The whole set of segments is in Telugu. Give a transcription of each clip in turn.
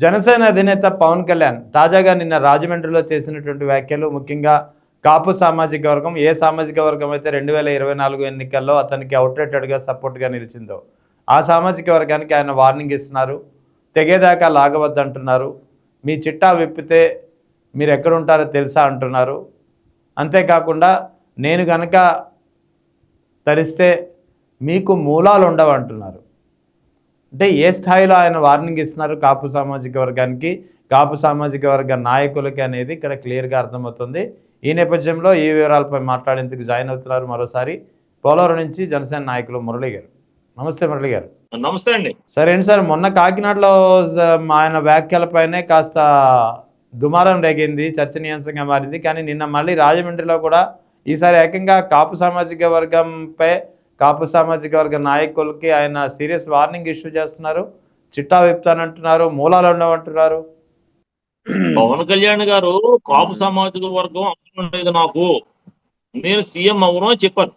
జనసేన అధినేత పవన్ కళ్యాణ్ తాజాగా నిన్న రాజమండ్రిలో చేసినటువంటి వ్యాఖ్యలు ముఖ్యంగా కాపు సామాజిక వర్గం ఏ సామాజిక వర్గం అయితే 2024 ఎన్నికల్లో అతనికి అవుట్రేటెడ్గా సపోర్ట్గా నిలిచిందో ఆ సామాజిక వర్గానికి ఆయన వార్నింగ్ ఇస్తున్నారు. తెగేదాకా లాగవద్దంటున్నారు. మీ చిట్టా విప్పితే మీరు ఎక్కడుంటారో తెలుసా అంటున్నారు. అంతేకాకుండా నేను గనక తరిస్తే మీకు మూలాలు ఉండవు అంటున్నారు. అంటే ఏ స్థాయిలో ఆయన వార్నింగ్ ఇస్తున్నారు కాపు సామాజిక వర్గానికి, కాపు సామాజిక వర్గ నాయకులకి అనేది ఇక్కడ క్లియర్గా అర్థమవుతుంది. ఈ నేపథ్యంలో ఈ వివరాలపై మాట్లాడేందుకు జాయిన్ అవుతున్నారు మరోసారి పోలవరం నుంచి జనసేన నాయకులు మురళి గారు. నమస్తే మురళి గారు. నమస్తే అండి. సరే ఏంటి సార్, మొన్న కాకినాడలో ఆయన వ్యాఖ్యలపైనే కాస్త దుమారం రేగింది, చర్చనీయాంశంగా మారింది. కానీ నిన్న మళ్ళీ రాజమండ్రిలో కూడా ఈసారి ఏకంగా కాపు సామాజిక వర్గంపై, కాపు సామాజిక వర్గ నాయకులకి ఆయన సీరియస్ వార్నింగ్ ఇష్యూ చేస్తున్నారు. చిట్టా విప్తానంటున్నారు, మూలాలు ఉండవంటున్నారు. పవన్ కళ్యాణ్ గారు కాపు సామాజిక వర్గం అవసరం లేదు, నాకు నేను సీఎం అవను అని చెప్పారు.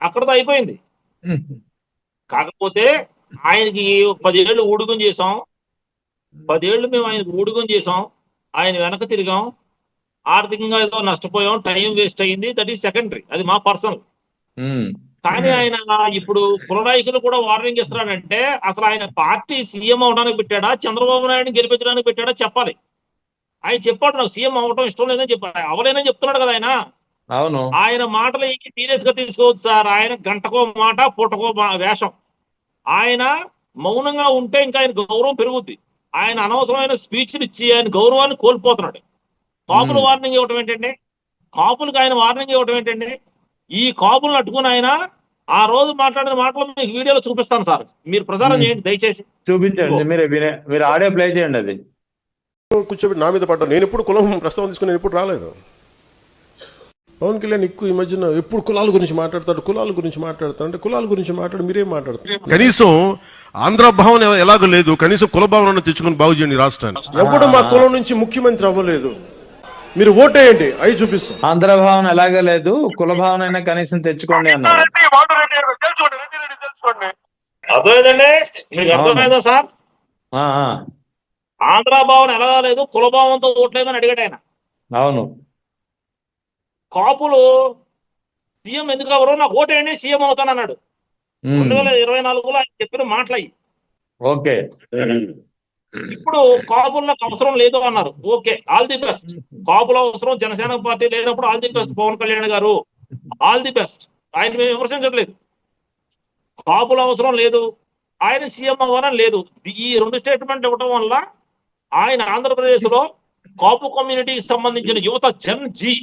అక్కడతో అయిపోయింది. కాకపోతే ఆయనకి 10 ఏళ్ళు ఊడుగం చేసాం, 10 ఏళ్ళు మేము ఆయనకు ఊడుగం చేసాం, ఆయన వెనక తిరిగాం, ఆర్థికంగా ఏదో నష్టపోయాం, టైం వేస్ట్ అయ్యింది. దట్ ఈస్ సెకండరీ, అది మా పర్సనల్. కానీ ఆయన ఇప్పుడు కుల నాయకులు కూడా వార్నింగ్ ఇస్తున్నాడంటే అసలు ఆయన పార్టీ సీఎం అవడానికి పెట్టాడా, చంద్రబాబు నాయుడిని గెలిపించడానికి పెట్టాడా చెప్పాలి. ఆయన చెప్పాడు నాకు సీఎం అవడం ఇష్టం లేదని చెప్పాడు, అవలేనని చెప్తున్నాడు కదా ఆయన. అవును, ఆయన మాటలు సీరియస్ గా తీసుకోవచ్చు సార్. ఆయన గంటకో మాట పూటకో వేషం. ఆయన మౌనంగా ఉంటే ఇంకా ఆయన గౌరవం పెరుగుద్ది. ఆయన అనవసరమైన స్పీచ్లు ఇచ్చి ఆయన గౌరవాన్ని కోల్పోతున్నాడు. కాపులు వార్నింగ్ ఇవ్వటం ఏంటండి, కాపులకు ఆయన వార్నింగ్ ఇవ్వటం ఏంటండి? ఈ కాపులను అట్టుకుని ఆయన ఆ రోజు మాట్లాడిన మాటలు మీకు వీడియోలో చూపిస్తాను సార్, మీరు ప్రచారం చేయండి దయచేసి. చూపించండి, మీరు ఆడియో ప్లే చేయండి. అది కూర్చోబెట్టి నా మీద పడ్డా. నేను ఎప్పుడు కులం ప్రస్తావన తీసుకుని నేను ఎప్పుడు రాలేదు. పవన్ కళ్యాణ్ ఎక్కువ ఈ మధ్యన ఎప్పుడు కులాల గురించి మాట్లాడతాడు అంటే కులాల గురించి మాట్లాడు, మీరేం మాట్లాడతారు? కనీసం ఆంధ్ర భావన ఎలాగో లేదు, కనీసం కుల భావన తెచ్చుకుని బాగు చేయండి రాష్ట్రాన్ని. ఎవడు మా కులం నుంచి ముఖ్యమంత్రి అవ్వలేదు, మీరు ఓటేయండి, అవి చూపిస్తాం. ఆంధ్ర భావన ఎలాగ లేదు, కుల భావన అయినా కనీసం తెచ్చుకోండి అన్నారు. అర్థమైందండి, మీకు అర్థమైందా సార్? ఆంధ్ర భావన ఎలా లేదు, కుల భావంతో ఓట్లేమని అడిగాడు ఆయన. అవును, కాపులు సీఎం ఎందుకు ఎవరో నాకు ఓటేయండి సీఎం అవుతానన్నాడు 2024లో ఆయన చెప్పిన మాటలయ్యి. ఓకే, ఇప్పుడు కాపులకు అవసరం లేదు అన్నారు. Okay, all the best. కాపుల అవసరం జనసేన పార్టీ లేనప్పుడు all the best Pawan Kalyan garu, all the best. ఆయన మేము విమర్శించట్లేదు. కాపుల అవసరం లేదు, ఆయన సీఎం అవ్వాలని లేదు. ఈ 2 స్టేట్మెంట్ ఇవ్వడం వల్ల ఆయన ఆంధ్రప్రదేశ్ లో కాపు కమ్యూనిటీకి సంబంధించిన యువత జన్ జీ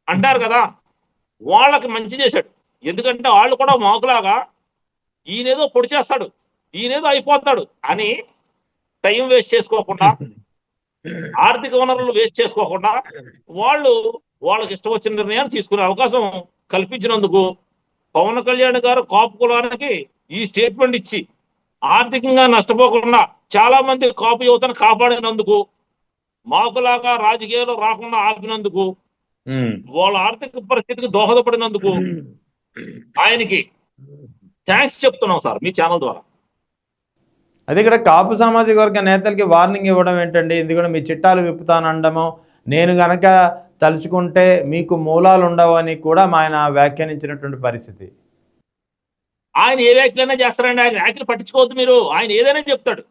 అంటారు కదా, వాళ్ళకి మంచి చేశాడు. ఎందుకంటే వాళ్ళు కూడా మాకులాగా ఈయనేదో పొడి చేస్తాడు, ఈయనేదో అయిపోతాడు అని టైం వేస్ట్ చేసుకోకుండా, ఆర్థిక వనరులు వేస్ట్ చేసుకోకుండా వాళ్ళకి ఇష్టం వచ్చిన నిర్ణయాన్ని తీసుకునే అవకాశం కల్పించినందుకు పవన్ కళ్యాణ్ గారు కాపు కులానికి ఈ స్టేట్మెంట్ ఇచ్చి ఆర్థికంగా నష్టపోకుండా చాలా మంది కాపు యువతను కాపాడినందుకు, మాకులాగా రాజకీయాలు రాకుండా ఆపినందుకు, వాళ్ళ ఆర్థిక పరిస్థితికి దోహదపడినందుకు ఆయనకి థ్యాంక్స్ చెప్తున్నాం సార్ మీ ఛానల్ ద్వారా. అది ఇక్కడ కాపు సామాజిక వర్గ నేతలకి వార్నింగ్ ఇవ్వడం ఏంటండి? ఎందుకంటే మీ చిట్టాలు విప్పుతానండము, నేను గనక తలుచుకుంటే మీకు మూలాలు ఉండవు అని కూడా ఆయన వ్యాఖ్యానించినటువంటి పరిస్థితి. ఆయన ఏ వ్యాఖ్యలైనా చేస్తారండి, ఆయన వ్యాఖ్యలు పట్టించుకోవద్దు మీరు. ఆయన ఏదైనా చెప్తాడు,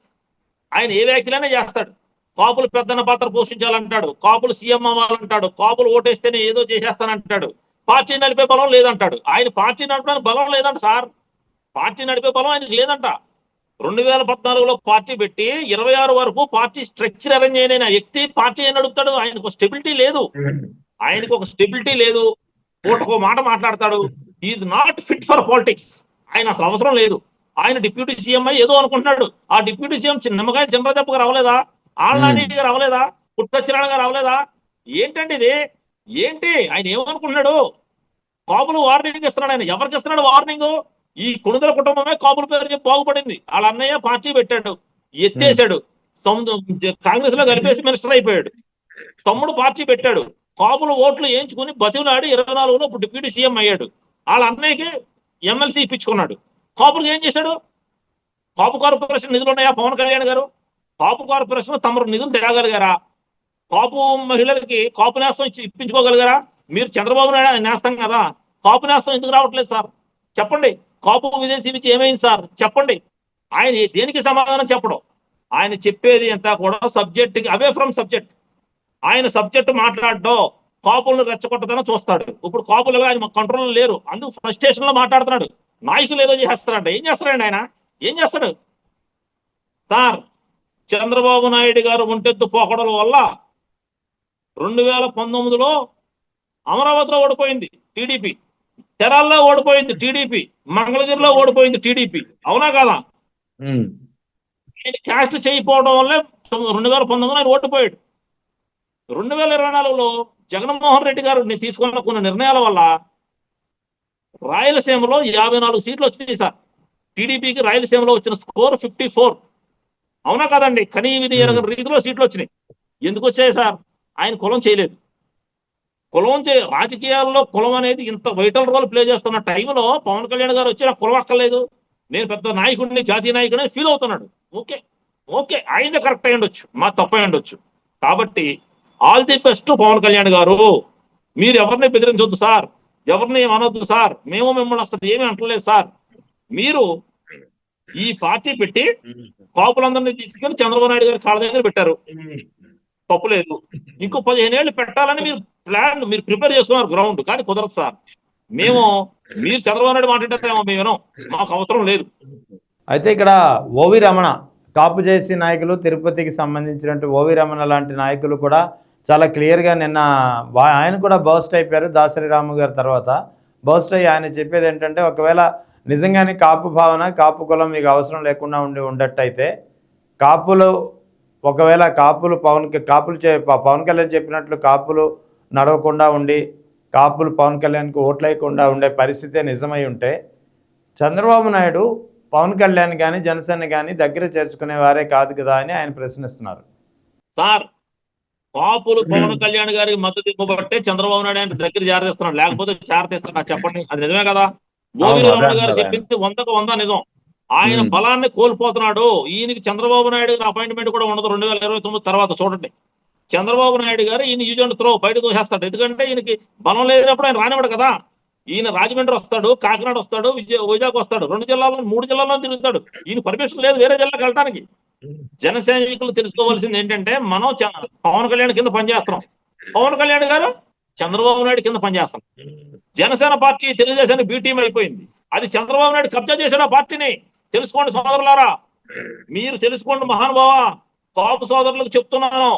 ఆయన ఏ వ్యాఖ్యలైనా చేస్తాడు. కాపులు పెద్దన్న పాత్ర పోషించాలంటాడు, కాపులు సీఎం అవ్వాలంటాడు, కాపులు ఓటేస్తేనే ఏదో చేసేస్తానంటాడు, పార్టీ నడిపే బలం లేదంటాడు. ఆయన పార్టీ నడపడానికి బలం లేదంట సార్, పార్టీ నడిపే బలం ఆయనకి లేదంట. 2014లో పార్టీ పెట్టి 26 వరకు పార్టీ స్ట్రక్చర్ అరేంజ్ అయిన వ్యక్తి పార్టీ అని అడుగుతాడు. ఆయనకు స్టెబిలిటీ లేదు, పూటకో మాట మాట్లాడతాడు. Is not fit for politics. ఆయన అసలు అవసరం లేదు. ఆయన డిప్యూటీ సీఎం అయ్యి ఏదో అనుకుంటున్నాడు. ఆ డిప్యూటీ సీఎం నిమ్మకాయ చంద్రదెబ్బగా రావలేదా, ఆళ్ళనానికి రావలేదా, పుట్టచ్చిరాణగా రావలేదా? ఏంటండి ఇది? ఏంటి ఆయన ఏమనుకుంటున్నాడు? కాపులు వార్నింగ్ ఇస్తున్నాడు. ఆయన ఎవరికి ఇస్తున్నాడు వార్నింగ్? ఈ కుణుదల కుటుంబమే కాపుల పేరు చెప్పి బాగుపడింది. వాళ్ళ అన్నయ్య పార్టీ పెట్టాడు, ఎత్తేసాడు, కాంగ్రెస్ లో కలిపేసి మినిస్టర్ అయిపోయాడు. తమ్ముడు పార్టీ పెట్టాడు, కాపుల ఓట్లు వేయించుకుని బతిలాడి 24లో ఇప్పుడు డిప్యూటీ సీఎం అయ్యాడు. వాళ్ళ అన్నయ్యకి ఎమ్మెల్సీ ఇప్పించుకున్నాడు. కాపులకు ఏం చేశాడు? కాపు కార్పొరేషన్ నిధులు ఉన్నాయా పవన్ కళ్యాణ్ గారు? కాపు కార్పొరేషన్ తమరు నిధులు తేగలిగారా? కాపు మహిళలకి కాపు నేస్తం ఇప్పించుకోగలిగారా? మీరు చంద్రబాబు నాయుడు నేస్తం కదా, కాపు నేస్తం ఎందుకు రావట్లేదు సార్? చెప్పండి. కాపు విదేశీ విద్య ఏమైంది సార్? చెప్పండి. ఆయన దేనికి సమాధానం చెప్పడం. ఆయన చెప్పేది అంతా కూడా సబ్జెక్ట్ అవే ఫ్రమ్ సబ్జెక్ట్. ఆయన సబ్జెక్ట్ మాట్లాడడం కాపులను రెచ్చగొట్టదని చూస్తాడు. ఇప్పుడు కాపులుగా ఆయన కంట్రోల్ లేరు, అందుకు ఫ్రస్ట్రేషన్ లో మాట్లాడుతున్నాడు. నాయకులు ఏదో చేస్తాడంట. ఏం చేస్తాడండి ఆయన? ఏం చేస్తాడు సార్? చంద్రబాబు నాయుడు గారు ఒంటెత్తు పోకడల వల్ల 2019లో అమరావతిలో ఓడిపోయింది టీడీపీ, తెరాల్లో ఓడిపోయింది టీడీపీ, మంగళగిరిలో ఓడిపోయింది టీడీపీ. అవునా కాదా? ఆయన క్యాస్ట్ చేయకపోవడం వల్లే 2019 ఆయన ఓడిపోయాడు. 2024లో జగన్మోహన్ రెడ్డి గారు తీసుకున్న కొన్ని నిర్ణయాల వల్ల రాయలసీమలో 54 సీట్లు వచ్చినాయి సార్. టీడీపీకి రాయలసీమలో వచ్చిన స్కోర్ 54. అవునా కాదండి? కనీవిని ఎరగని రీతిలో సీట్లు వచ్చినాయి. ఎందుకు వచ్చాయి సార్? ఆయన కులం చేయలేదు. రాజకీయాల్లో కులం అనేది ఇంత వైటల్ రోల్ ప్లే చేస్తున్న టైంలో పవన్ కళ్యాణ్ గారు వచ్చి నాకు కులం అక్కర్లేదు, నేను పెద్ద నాయకుడిని, జాతీయ నాయకుడిని ఫీల్ అవుతున్నాడు. ఓకే ఓకే, ఆయన కరెక్ట్ అయి ఉండొచ్చు, మా తప్పు అయి ఉండొచ్చు. కాబట్టి all the best Pawan Kalyan garu. మీరు ఎవరిని బెదిరించొద్దు సార్, ఎవరిని అనొద్దు సార్. మేము మిమ్మల్ని అసలు ఏమీ అంటలేదు సార్. మీరు ఈ పార్టీ పెట్టి కాపులందరినీ తీసుకెళ్లి చంద్రబాబు నాయుడు గారి కాళ్ళ దగ్గర పెట్టారు, తప్పులేదు. ఇంకో 15 ఏళ్ళు పెట్టాలని మీరు ప్రిపేర్ చేసుకున్నారు గ్రౌండ్, కానీ కుదరదు సార్. మీరు చంద్రబాబు నాయుడు మాట్లాడతామో మేము వినం, మాకు అవసరం లేదు. అయితే ఇక్కడ ఓవి రమణ, కాపు జేసీ నాయకులు, తిరుపతికి సంబంధించినట్టు ఓవి రమణ లాంటి నాయకులు కూడా చాలా క్లియర్గా నిన్న ఆయన కూడా బర్స్ట్ అయిపోయారు. దాసరి రాము గారి తర్వాత బర్స్ట్ అయ్యి ఆయన చెప్పేది ఏంటంటే, ఒకవేళ నిజంగానే కాపు భావన, కాపు కులం మీకు అవసరం లేకుండా ఉండట్టయితే కాపులు, ఒకవేళ కాపులు పవన్ కళ్యాణ్ చెప్పినట్లు కాపులు నడవకుండా ఉండి కాపులు పవన్ కళ్యాణ్కి ఓట్లేయకుండా ఉండే పరిస్థితే నిజమై ఉంటే చంద్రబాబు నాయుడు పవన్ కళ్యాణ్ కానీ జనసేన కానీ దగ్గర చేర్చుకునేవారే కాదు కదా అని ఆయన ప్రశ్నిస్తున్నారు. సార్, కాపులు పవన్ కళ్యాణ్ గారికి మద్దతు ఇవ్వబట్టే చంద్రబాబు నాయుడు ఆయన దగ్గర జారతీస్తున్నాడు, లేకపోతే జారతీస్తున్నాడు. చెప్పండి, అది నిజమే కదా? ఓవి రమణ గారు చెప్పింది 100కు 100 నిజం. ఆయన బలాన్ని కోల్పోతున్నాడు. ఈయనకి చంద్రబాబు నాయుడు గారి అపాయింట్మెంట్ కూడా ఉండదు 2029 తర్వాత. చూడండి, చంద్రబాబు నాయుడు గారు ఈయన యూజ్ అండ్ త్రో బయట దోసేస్తాడు. ఎందుకంటే ఈయనకి బలం లేనప్పుడు ఆయన రానివాడు కదా. ఈయన రాజమండ్రి వస్తాడు, కాకినాడ వస్తాడు, వైజాగ్ వస్తాడు, 2 జిల్లాల్లో 3 జిల్లాల్లో తిరుగుతాడు. ఈయన పర్మిషన్ లేదు వేరే జిల్లాకి వెళ్ళడానికి. జన సైనికులు తెలుసుకోవాల్సింది ఏంటంటే, మనం పవన్ కళ్యాణ్ కింద పనిచేస్తున్నాం, పవన్ కళ్యాణ్ గారు చంద్రబాబు నాయుడు కింద పనిచేస్తాం. జనసేన పార్టీ తెలుగుదేశానికి బి టీం అయిపోయింది. అది చంద్రబాబు నాయుడు కబ్జా చేశాడు ఆ పార్టీని. తెలుసుకోండి సోదరులారా, మీరు తెలుసుకోండి మహానుభావ. కాపు సోదరులకు చెప్తున్నాను,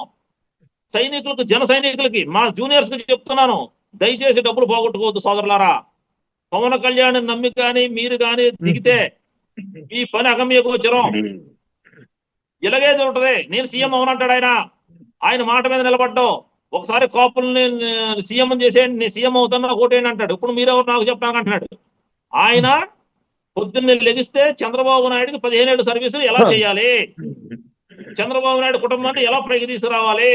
సైనికులకు, జన సైనికులకి, మా జూనియర్స్ కి చెప్తున్నాను, దయచేసి డబ్బులు పోగొట్టుకోవద్దు సోదరులారా. పవన్ కళ్యాణ్ నమ్మి కానీ మీరు కానీ దిగితే ఈ పని అగమ్య గోచరం. ఇలాగేది ఉంటది. నేను సీఎం అవునంటాడు ఆయన మాట మీద నిలబడ్డావు. ఒకసారి కాపుల్ని సీఎం చేసేయండి, నేను సీఎం అవుతాను, ఓటేయండి అంటాడు. ఇప్పుడు మీరెవరు నాకు చెప్పడానికి అంటున్నాడు. ఆయన పొద్దున్నే లెగిస్తే చంద్రబాబు నాయుడుకి 15 ఏళ్ళు సర్వీసులు ఎలా చేయాలి, చంద్రబాబు నాయుడు కుటుంబాన్ని ఎలా పైకి తీసుకురావాలి,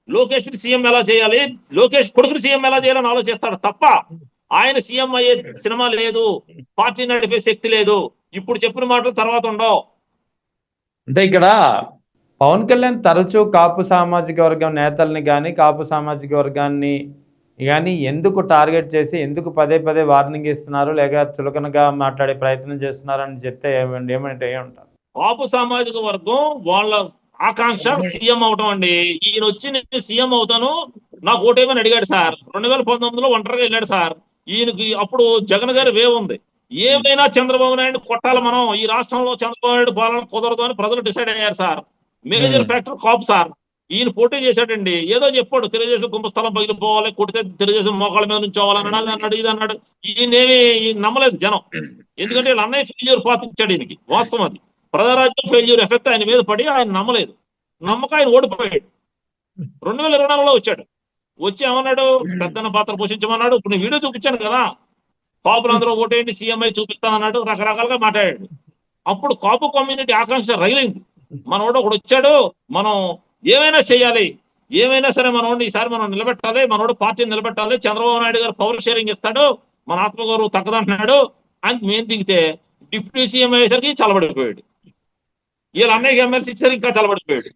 లోకేష్ సీఎం ఎలా చేయాలి, లోకేష్ కొడుకుని సీఎం ఎలా చేయాలని ఆలోచిస్తాడు తప్ప ఆయన సీఎం అయ్యే సినిమా లేదు, పార్టీ నడిపే శక్తి లేదు. ఇప్పుడు చెప్పిన మాటలు తర్వాత ఉండవు. అంటే ఇక్కడ పవన్ కళ్యాణ్ తరచూ కాపు సామాజిక వర్గం నేతల్ని కానీ కాపు సామాజిక వర్గాన్ని కానీ ఎందుకు టార్గెట్ చేసి ఎందుకు పదే పదే వార్నింగ్ ఇస్తున్నారు, లేక చులకనగా మాట్లాడే ప్రయత్నం చేస్తున్నారని చెప్తే ఏమంటే ఏమంటారు? కాపు సామాజిక వర్గం వాళ్ళ ఆకాంక్ష సీఎం అవటం అండి. ఈయన వచ్చి నేను సీఎం అవుతాను, నాకు ఓటేమని అడిగాడు సార్. 2019లో ఒంటరిగా వెళ్ళాడు సార్. ఈయనకి అప్పుడు జగన్ గారి వేవ్ ఉంది, ఏమైనా చంద్రబాబు నాయుడు కొట్టాలి మనం, ఈ రాష్ట్రంలో చంద్రబాబు నాయుడు పాలన కుదరదు అని ప్రజలు డిసైడ్ అయ్యారు సార్. మేజర్ ఫ్యాక్టర్ కాపు సార్. ఈయన పోటీ చేశాడండి, ఏదో చెప్పాడు, తెలుగుదేశం కుంభస్థలం పగిలిపోవాలి, కొడితే తెలుగుదేశం మోకాళ్ళ మీద నుంచోవాలని అన్నాడు, ఇది అన్నాడు. ఈయనేమి నమ్మలేదు జనం, ఎందుకంటే వీళ్ళ అన్నయ్య ఫెయిల్యూర్ పాతించాడు ఈయనకి. వాస్తవం అది, ప్రజారాజ్యం ఫెయిల్యూర్ ఎఫెక్ట్ ఆయన మీద పడి ఆయన నమ్మలేదు. నమ్మక ఆయన ఓడిపోయాడు. 2024లో వచ్చాడు, వచ్చి ఏమన్నాడు, పెద్దన్న పాత్ర పోషించమన్నాడు. ఇప్పుడు నేను వీడియో చూపించాను కదా, కాపులందరూ ఓటేయండి సీఎంఐ చూపిస్తానన్నాడు, రకరకాలుగా మాట్లాడాడు. అప్పుడు కాపు కమ్యూనిటీ ఆకాంక్ష రగిలింది. మనోడు ఒకడు వచ్చాడు, మనం ఏమైనా చేయాలి, ఏమైనా సరే మనోడిని ఈసారి మనం నిలబెట్టాలి, మనోడు పార్టీని నిలబెట్టాలి, చంద్రబాబు నాయుడు గారు పవర్ షేరింగ్ ఇస్తాడు, మన ఆత్మగౌరవం తగ్గదంటున్నాడు అని మేము దిగితే డిప్యూటీ సీఎం అయ్యేసరికి చల్లబడిపోయాడు. వీళ్ళ అన్నయ్యకి ఎమ్మెల్సీ ఇచ్చారు, ఇంకా చలబడిపోయాడు.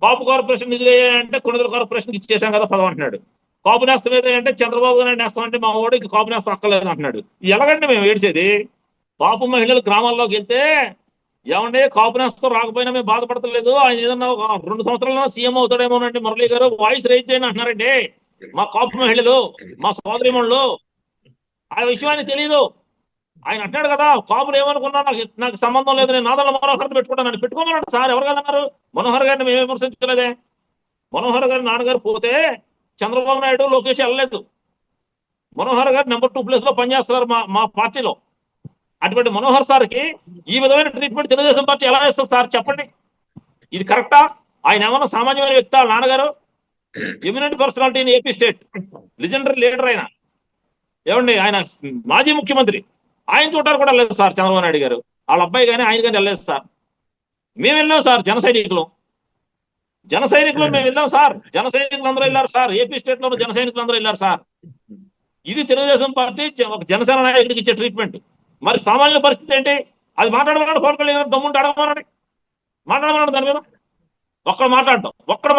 కాపు కార్పొరేషన్ నిధులు అంటే కొనుగోలు కార్పొరేషన్ ఇచ్చేసాం కదా పదం అంటున్నాడు. కాపు నేస్తం ఏదంటే చంద్రబాబు గారు నేస్తం అంటే మా ఓడికి కాపు నేస్తం అక్కర్లేదు అంటున్నాడు. ఎలాగంటే మేము ఏడ్చేది? కాపు మహిళలు గ్రామాల్లోకి వెళ్తే ఏమంటే కాపు నేస్తం రాకపోయినా మేము బాధపడతలేదు, ఆయన ఏదన్నా 2 సంవత్సరాల్లో సీఎం అవుతాడేమోనండి మురళీ గారు, వాయిస్ రైజ్ చేయండి అంటున్నారండి మా కాపు మహిళలు, మా సోదరిమణులు. ఆ విషయాన్ని తెలియదు. ఆయన అంటాడు కదా, కాపులు ఏమనుకున్నా నాకు సంబంధం లేదు, నేను నాదల మనోహర్ పెట్టుకుంటానని. పెట్టుకోమన్నాడు సార్, ఎవరు కదన్నారు? మనోహర్ గారిని మేము విమర్శించలేదే. మనోహర్ గారి నాన్నగారు పోతే చంద్రబాబు నాయుడు లోకేష్ వెళ్ళలేదు. మనోహర్ గారు నెంబర్ 2 ప్లేస్ లో పనిచేస్తున్నారు మా పార్టీలో. అటువంటి మనోహర్ సార్కి ఈ విధమైన ట్రీట్మెంట్ తెలుగుదేశం పార్టీ ఎలా చేస్తారు సార్ చెప్పండి? ఇది కరెక్టా? ఆయన ఏమన్నా సామాన్యమైన వ్యక్తి నాన్నగారు? Eminent personality in AP state, legendary leader ఆయన. ఏమండి, ఆయన మాజీ ముఖ్యమంత్రి. ఆయన చూడటానికి కూడా వెళ్ళలేదు సార్ చంద్రబాబు నాయుడు గారు. వాళ్ళ అబ్బాయి కానీ ఆయన కానీ వెళ్ళలేదు సార్. మేము వెళ్ళాం సార్, జన సైనికులు మేము వెళ్ళాం సార్. జన సైనికులు అందరూ వెళ్ళారు సార్. ఏపీ స్టేట్ లో జన సైనికులు అందరూ వెళ్ళారు సార్. ఇది తెలుగుదేశం పార్టీ ఒక జనసేన నాయకుడికి ఇచ్చే ట్రీట్మెంట్. మరి సామాన్య పరిస్థితి ఏంటి? అది మాట్లాడమన్నాడు పవన్ కళ్యాణ్, దమ్ముంటే అడగమన్నాడు, మాట్లాడమన్నాడు. దాని మీద ఒక్కడ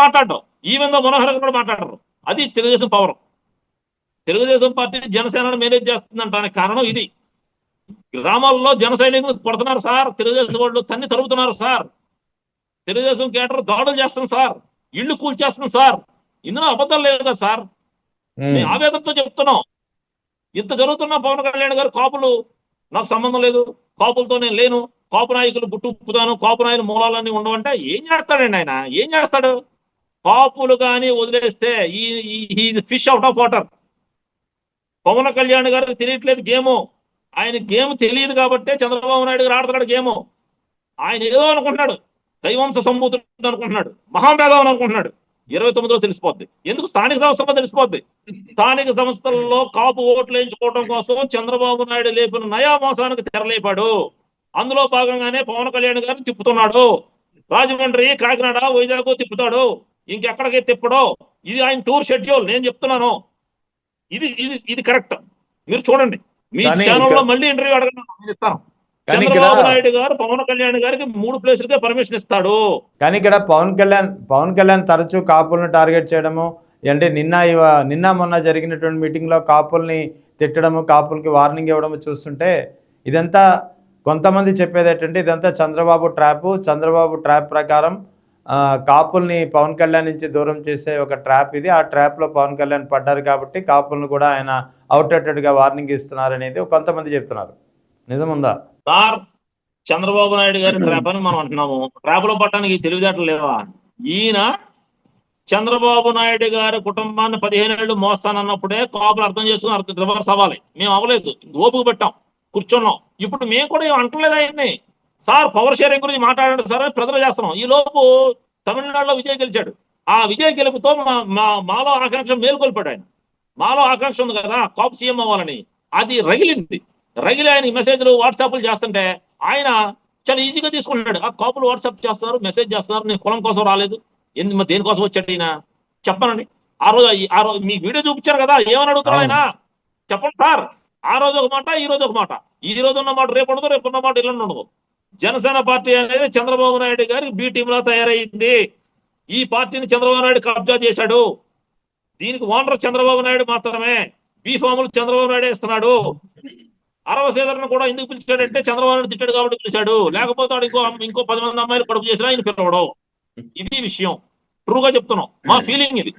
మాట్లాడటం ఈ విధంగా మనోహర్ కూడా మాట్లాడరు. అది తెలుగుదేశం పవర్. తెలుగుదేశం పార్టీ జనసేనను మేనేజ్ చేస్తుందంటానికి కారణం ఇది. గ్రామాల్లో జన సైనికులు కొడుతున్నారు సార్, తెలుగుదేశం వాళ్ళు తన్ని తరుగుతున్నారు సార్, తెలుగుదేశం కేటర్ దాడులు చేస్తుంది సార్, ఇళ్లు కూల్చేస్తుంది సార్. ఇందులో అబద్ధాలు లేవు కదా సార్. మేము ఆవేదనతో చెప్తున్నాం. ఇంత జరుగుతున్నా పవన్ కళ్యాణ్ గారు కాపులు నాకు సంబంధం లేదు, కాపులతో నేను లేను, కాపు నాయకులు గుట్టుపుతాను, కాపు నాయకులు మూలాలన్నీ ఉండవంటే ఏం చేస్తాడండి ఆయన? ఏం చేస్తాడు? కాపులు కానీ వదిలేస్తే ఈ fish out of water. Pawan Kalyan గారికి తెలియట్లేదు గేము. ఆయన గేమ్ తెలియదు కాబట్టే చంద్రబాబు నాయుడు గారు ఆడుతున్నాడు గేము. ఆయన ఏదో అనుకుంటున్నాడు, దైవంశ సంభూతుడు అనుకుంటున్నాడు, మహామేధావని అనుకుంటున్నాడు. 29లో తెలిసిపోద్ది. ఎందుకు? స్థానిక సంస్థల్లో తెలిసిపోద్ది. స్థానిక సంస్థల్లో కాపు ఓట్లు వేయించుకోవడం కోసం చంద్రబాబు నాయుడు లేపిన నయా మోసానికి తెరలేపాడు. అందులో భాగంగానే పవన్ కళ్యాణ్ గారిని తిప్పుతున్నాడు. రాజమండ్రి, కాకినాడ, వైజాగ్ తిప్పుతాడు, ఇంకెక్కడికి తిప్పడో. ఇది ఆయన టూర్ షెడ్యూల్. నేను చెప్తున్నాను, ఇది ఇది ఇది కరెక్ట్. మీరు చూడండి, మీ ఛానల్లో మళ్ళీ ఇంటర్వ్యూ అడగండి, ఇస్తాను. చంద్రబాబు నాయుడు గారు పవన్ కళ్యాణ్ గారికి 3 ప్లేసులకే పర్మిషన్ ఇస్తాడు. కానీ ఇక్కడ పవన్ కళ్యాణ్ తరచూ కాపులను టార్గెట్ చేయడము, అంటే నిన్న మొన్న జరిగినటువంటి మీటింగ్లో కాపుల్ని తిట్టడము, కాపులకి వార్నింగ్ ఇవ్వడము చూస్తుంటే ఇదంతా కొంతమంది చెప్పేది ఏంటంటే ఇదంతా చంద్రబాబు ట్రాప్ ప్రకారం కాపుల్ని పవన్ కళ్యాణ్ నుంచి దూరం చేసే ఒక ట్రాప్ ఇది. ఆ ట్రాప్లో పవన్ కళ్యాణ్ పడ్డారు కాబట్టి కాపులను కూడా ఆయన అవుట్డేటెడ్గా వార్నింగ్ ఇస్తున్నారు అనేది కొంతమంది చెప్తున్నారు. నిజముందా సార్? చంద్రబాబు నాయుడు గారి ట్రాప్ అని మనం అంటున్నాము. ట్రాప్ లో పట్టడానికి తెలివితేటలు లేవా? ఈయన చంద్రబాబు నాయుడు గారి కుటుంబాన్ని 15 ఏళ్ళు మోస్తానన్నప్పుడే కాపులు అర్థం చేసుకుని రివర్స్ అవ్వాలి. మేము అవ్వలేదు, ఓపిక పెట్టాం, కూర్చున్నాం. ఇప్పుడు మేము కూడా ఏం అంటలేదు ఆయన్ని. సార్ పవర్ షేరింగ్ గురించి మాట్లాడండి సార్, ప్రజలు చేస్తున్నాం. ఈ లోపు తమిళనాడులో విజయ్ గెలిచాడు. ఆ విజయ్ గెలుపుతో మాలో ఆకాంక్ష మేలుకొల్పాడు ఆయన. మాలో ఆకాంక్ష ఉంది కదా కాపు సీఎం అవ్వాలని, అది రగిలి ఆయన మెసేజ్లు వాట్సాప్లు చేస్తుంటే ఆయన చాలా ఈజీగా తీసుకుంటున్నాడు. ఆ కాపులు వాట్సాప్ చేస్తున్నారు, మెసేజ్ చేస్తున్నారు, నేను కులం కోసం రాలేదు, దేనికోసం వచ్చాడు ఈయన చెప్పనండి. ఆ రోజు మీ వీడియో చూపించారు కదా, ఏమని అడుగుతారు ఆయన చెప్పండి సార్. ఆ రోజు ఒక మాట, ఈ రోజు ఒక మాట. ఈ రోజు ఉన్న మాట రేపు ఉండదు, రేపు ఉన్న మాట ఇల్లు ఉండదు. జనసేన పార్టీ అనేది చంద్రబాబు నాయుడు గారికి బి టీమ్ లా తయారైంది. ఈ పార్టీని చంద్రబాబు నాయుడు కబ్జా చేశాడు. దీనికి ఓనర్ చంద్రబాబు నాయుడు మాత్రమే. బి ఫాములు చంద్రబాబు నాయుడు ఇస్తున్నాడు. అరవ సేదర్ను కూడా ఎందుకు పిలిచాడంటే చంద్రబాబు నాయుడు తిట్టాడు కాబట్టి పిలిచాడు. లేకపోతే ఇంకో 10 మంది అమ్మాయిలు కడుపు చేసినా ఆయన పిలవడం. ఇది విషయం. ట్రూగా చెప్తున్నాం, మా ఫీలింగ్ ఇది.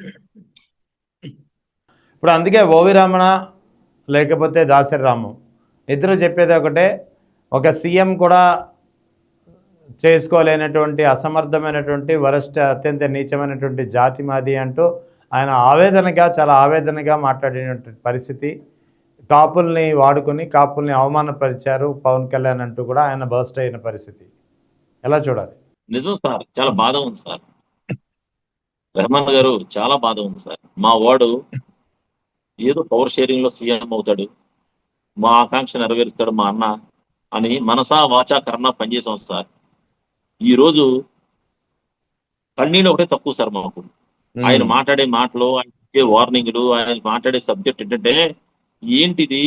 ఇప్పుడు అందుకే ఓవి రమణ లేకపోతే దాసరి రాము ఇద్దరు చెప్పేది ఒకటే, ఒక సీఎం కూడా చేసుకోలేనటువంటి అసమర్థమైనటువంటి వరస్ట్ అత్యంత నీచమైనటువంటి జాతి మాది అంటూ ఆయన చాలా ఆవేదనగా మాట్లాడినటువంటి పరిస్థితి. కాపుల్ని వాడుకొని కాపుల్ని అవమానపరిచారు పవన్ కళ్యాణ్ అంటూ కూడా ఆయన బర్స్ట్ అయిన పరిస్థితి. ఎలా చూడాలి? నిజం సార్, చాలా బాధ ఉంది సార్. రెహమాన్ గారు, చాలా బాధ ఉంది సార్. మా వాడు ఏదో పవర్ షేరింగ్ లో సీఎం అవుతాడు, మా ఆకాంక్ష నెరవేరుస్తాడు మా అన్న అని మనసా వాచా కర్ణ పనిచేసాం సార్. ఈ రోజు కన్నీళ్ళు ఒకటే తక్కువ సార్ మాకు. ఆయన మాట్లాడే మాటలు, ఆయన ఇచ్చే వార్నింగ్లు, ఆయన మాట్లాడే సబ్జెక్ట్ ఏంటంటే ఏంటిది,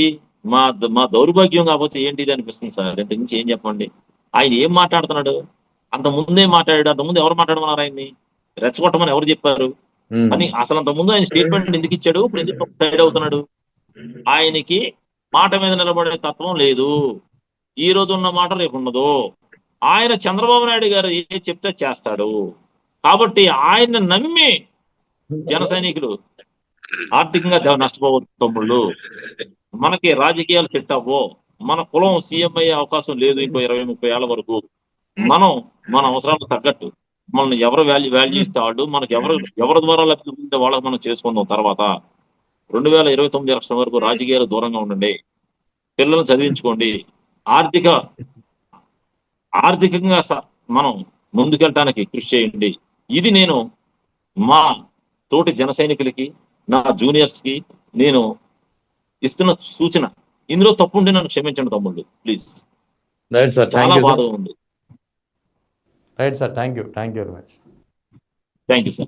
మా దౌర్భాగ్యం కాకపోతే ఏంటిది అనిపిస్తుంది సార్. ఇంతకు మించి ఏం చెప్పండి. ఆయన ఏం మాట్లాడుతున్నాడు? అంత ముందే మాట్లాడాడు. అంత ముందు ఎవరు మాట్లాడమన్నారు ఆయన్ని? రెచ్చగొట్టమని ఎవరు చెప్పారు అని అసలు అంత ముందు ఆయన స్టేట్మెంట్ ఎందుకు ఇచ్చాడు? ఇప్పుడు ఎందుకు సైడ్ అవుతున్నాడు? ఆయనకి మాట మీద నిలబడే తత్వం లేదు. ఈ రోజు ఉన్న మాట రేపు ఉండదు. ఆయన చంద్రబాబు నాయుడు గారు ఏ చెప్తే చేస్తాడు. కాబట్టి ఆయన్ని నమ్మి జన సైనికులు ఆర్థికంగా నష్టపోవద్దు తమ్ముళ్ళు. మనకి రాజకీయాలు సెట్ అవ్వో, మన కులం సీఎం అయ్యే అవకాశం లేదు ఇంకో 20-30 ఏళ్ల వరకు. మనం మన అవసరాలకు తగ్గట్టు మనల్ని ఎవరు వాల్యూ ఇస్తే వాళ్ళు మనకి ఎవరి ద్వారా లబ్ధి పొందే వాళ్ళకి మనం చేసుకుందాం. తర్వాత 2029 ఎలక్షన్ వరకు రాజకీయాలు దూరంగా ఉండండి, పిల్లల్ని చదివించుకోండి, ఆర్థికంగా మనం ముందుకెళ్ళటానికి కృషి చేయండి. ఇది నేను మా తోటి జన సైనికులకి, నా జూనియర్స్ కి నేను ఇస్తున్న సూచన. ఇందులో తప్పు ఉంటే నన్ను క్షమించండి తమ్ముళ్ళు, ప్లీజ్. రైట్ సార్, చాలా బాధ ఉంది. Right sir, thank you very much. Thank you sir.